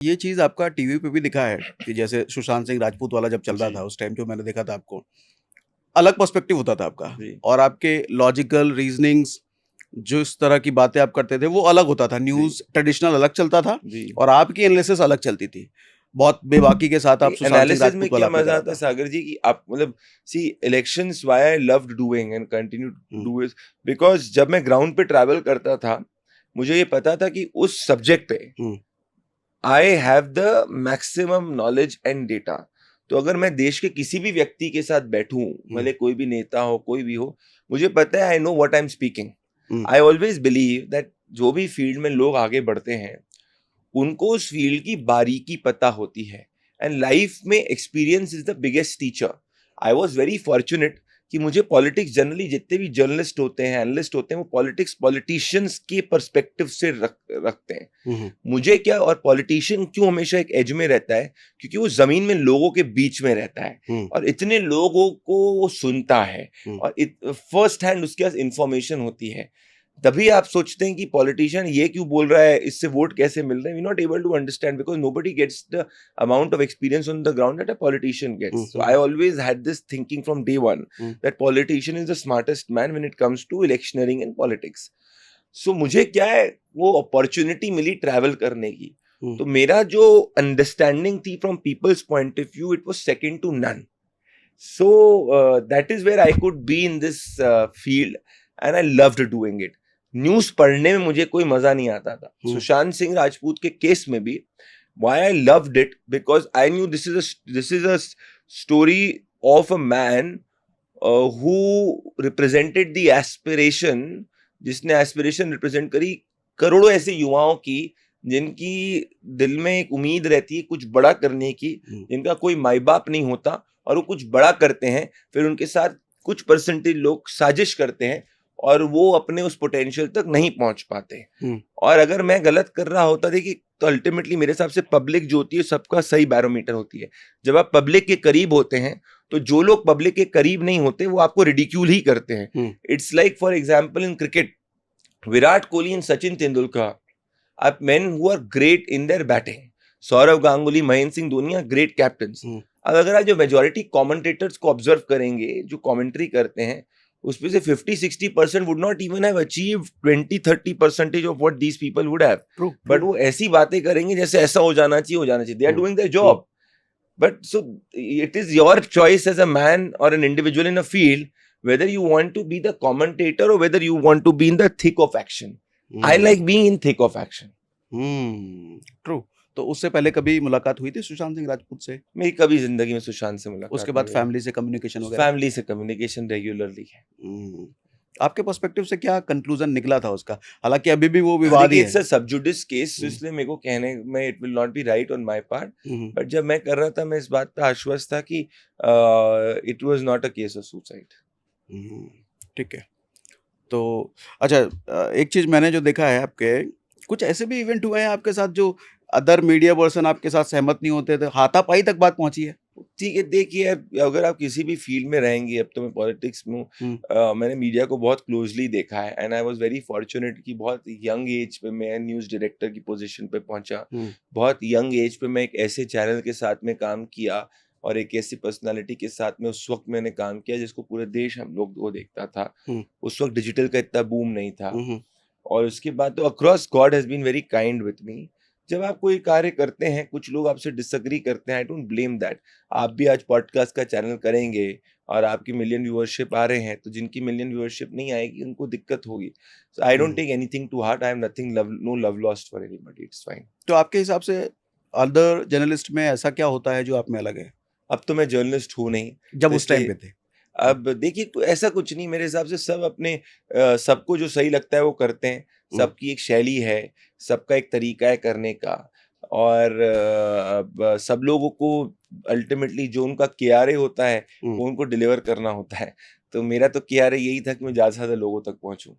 ये चीज़ आपका टीवी पे भी दिखा है कि जैसे सुशांत सिंह राजपूत वाला जब चल रहा जी। था, उस टाइम जो मैंने देखा था आपको, अलग पर्सपेक्टिव होता था आपका जी। और आपके लॉजिकल रीज़निंग्स जो इस तरह की बातें आप करते थे, वो अलग होता था। जी। न्यूज़ ट्रेडिशनल अलग चलता था जी। और आपकी एनालिसिस अलग चलती थी। बहुत बेबाकी के साथ आप नहीं, सुशांत सिंह एनालिसिस में राजपूत वाला क्या आपने मजा करा आता है था। सागर जी कि आप मतलब see elections why I loved doing and continue to um, do it because जब मैं ग्राउंड पे ट्रैवल करता था मुझे ये पता था कि उस सब्जेक्ट पे um, I have the maximum knowledge and data. तो अगर मैं देश के किसी भी व्यक्ति के साथ बैठूं, हुँ, भले कोई भी नेता हो कोई भी हो, मुझे पता है I know what I am speaking. Hmm, I always believe that जो भी फील्ड में लोग आगे बढ़ते हैं उनको उस फील्ड की बारीकी पता होती है एंड लाइफ में experience is the biggest teacher. I was very fortunate कि मुझे पॉलिटिक्स जनरली जितने भी जर्नलिस्ट होते हैं एनालिस्ट होते हैं वो पॉलिटिक्स पॉलिटिशियंस के पर्सपेक्टिव से रखते हैं। हुँ, हुँ, मुझे क्या, और पॉलिटिशियन क्यों हमेशा एक एज में रहता है, क्योंकि वो जमीन में लोगों के बीच में रहता है हुँ, और इतने लोगों को वो सुनता है हुँ, और फर्स्ट हैंड उसके पास इंफॉर्मेशन होती है। तभी आप सोचते हैं कि पॉलिटिशियन ये क्यों बोल रहा है, इससे वोट कैसे मिल रहे हैं। We not able to understand because nobody gets the amount of experience on the ground that a politician um, gets. So I um, always had this thinking from day one um, that politician is the smartest man when it comes to electioneering and politics. So मुझे क्या है, वो opportunity मिली travel करने की। हुँ, तो मेरा जो understanding थी from peoples point of view it was second to none. So that is where I could be in this field and I loved doing it. News पढ़ने में मुझे कोई मजा नहीं आता था। हुँ, सुशांत सिंह राजपूत के केस में भी why I loved it because I knew this is a story of a man who represented the aspiration, जिसने एस्पिरेशन रिप्रेजेंट करी करोड़ों ऐसे युवाओं की जिनकी दिल में एक उम्मीद रहती है कुछ बड़ा करने की, हुँ, जिनका कोई माई बाप नहीं होता और वो कुछ बड़ा करते हैं, फिर उनके साथ कुछ परसेंटेज लोग साजिश करते हैं और वो अपने उस पोटेंशियल तक नहीं पहुंच पाते। हुँ, और अगर मैं गलत कर रहा होता देखिए तो अल्टीमेटली मेरे हिसाब से पब्लिक जो होती है सबका सही बैरोमीटर होती है। जब आप पब्लिक के करीब होते हैं तो जो लोग पब्लिक के करीब नहीं होते वो आपको रिडिक्यूल ही करते हैं। Um, it's like for example in cricket, Virat Kohli and Sachin Tendulkar are men who are great in their batting. Sourav Ganguly, Mahendra Singh Dhoni are great captains. हुँ, अब अगर आप जो मेजोरिटी कमेंटेटर्स को ऑब्जर्व करेंगे जो कमेंट्री करते हैं उसमें से 50-60% would not even have achieve 20-30% of what these people would have. True, but true, वो ऐसी बातें करेंगे जैसे ऐसा हो जाना चाहिए, हो जाना चाहिए। They are um, doing their um, job. But so it is your choice as a man और an individual in a field whether you want to be the commentator or whether you want to be in the thick of action. I hmm, like being in thick of action. True. तो उससे पहले कभी मुलाकात हुई थी सुशांत सिंह राजपूत से? मेरी कभी जिंदगी में सुशांत से उसके मुलाकात बाद नहीं हुई। फैमिली से कम्युनिकेशन वगैरह? फैमिली से कम्युनिकेशन रेगुलरली है। हुँ। आपके पर्सपेक्टिव से क्या कंक्लूज़न निकला था उसका? हालाँकि अभी भी वो विवाद ही देखिए है। इट्स अ सब जुडिस केस, हुँ, इसलिए मेरे को कहने में it will not be right on my part. Hmm, hmm, but जब मैं कर रहा था मैं इस बात पे आश्वस्त था कि it was not a case of suicide. हुँ, ठीक है। तो अच्छा, एक चीज़ मैंने जो देखा है आपके, कुछ ऐसे भी इवेंट हुए हैं आपके साथ जो अदर मीडिया पर्सन आपके साथ सहमत नहीं होते थे, हाथापाई तक बात पहुँची है? ठीक है, देखिए अगर आप किसी भी फील्ड में रहेंगे, अब तो मैं पॉलिटिक्स में हूँ, हुँ, मैंने मीडिया को बहुत क्लोजली देखा है and I was very fortunate कि बहुत यंग एज पे मैं न्यूज़ डायरेक्टर की पोजीशन पे पहुंचा। हुँ, बहुत यंग एज पे मैं एक ऐसे चैनल के साथ में काम किया और एक ऐसी पर्सनालिटी के साथ में उस वक्त मैंने काम किया जिसको पूरे देश हम लोग वो देखता था। हुँ, उस वक्त डिजिटल का इतना बूम नहीं था। हुँ, हुँ, और उसके बाद तो across God has been very kind with me. जब आप कोई कार्य करते हैं, कुछ लोग आपसे डिसएग्री करते हैं, आई डोंट ब्लेम दैट। आप भी आज पॉडकास्ट का चैनल करेंगे और आपकी मिलियन व्यूअरशिप आ रहे हैं, तो जिनकी मिलियन व्यूअरशिप नहीं आएगी उनको दिक्कत होगी। So I don't um. Take anything to heart, I have nothing love, no love lost for anybody, it's fine. तो आपके हिसाब से अदर जर्नलिस्ट में ऐसा क्या होता है जो आप में अलग है? अब तो मैं जर्नलिस्ट हूँ नहीं, जब तो उस टाइम इसलिए पे थे? हुँ, अब देखिए ऐसा कुछ नहीं, मेरे हिसाब से सब अपने सबको जो सही लगता है वो करते हैं। हुँ, सबकी एक शैली है, सबका एक तरीका है करने का। और अब सब लोगों को अल्टीमेटली जो उनका केआरए होता है हुँ। वो उनको डिलीवर करना होता है। तो मेरा तो केआरए यही था कि मैं ज़्यादा से ज़्यादा लोगों तक पहुँचूँ।